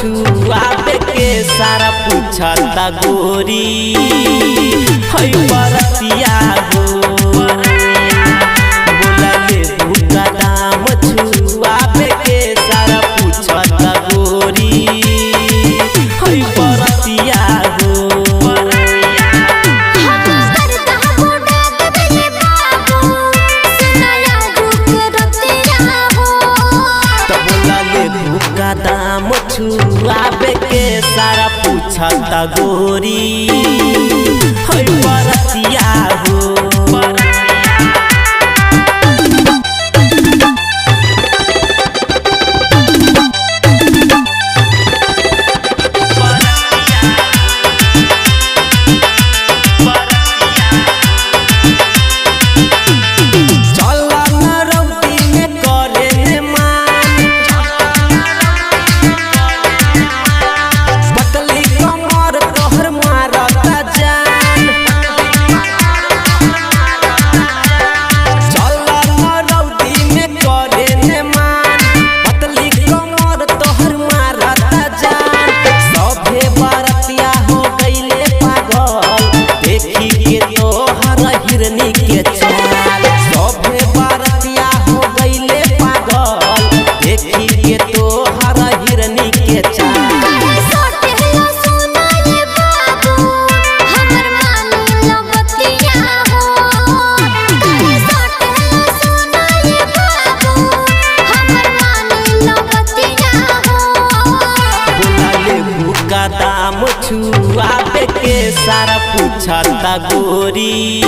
छुआबे के सारा पूछता गोरी है बरतिया हो बोला ले भूखा दाम छुआबे के सारा पूछता गोरी है बरतिया हो दाम छुआबे के सारा पूछता गोरी है बरतिया हो दाम छुआबे के सारा पूछता गोरी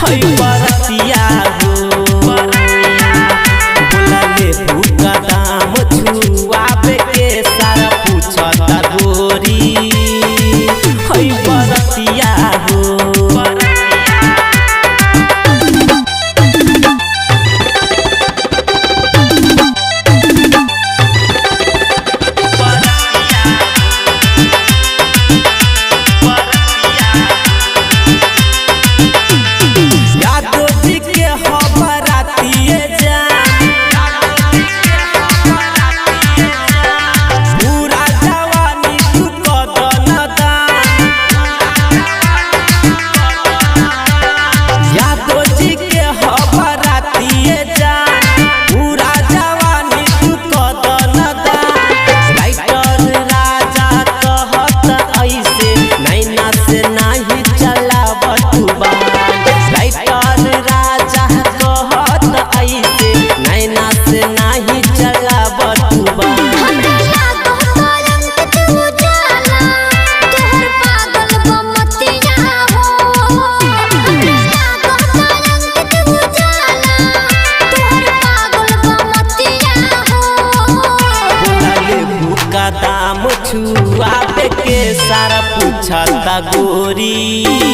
है बरतिया हो बोला ले भूखा दाम छुआबे के सारा पूछता गोरी है बरतिया हो दाम छुआबे के सारा पूछता गोरी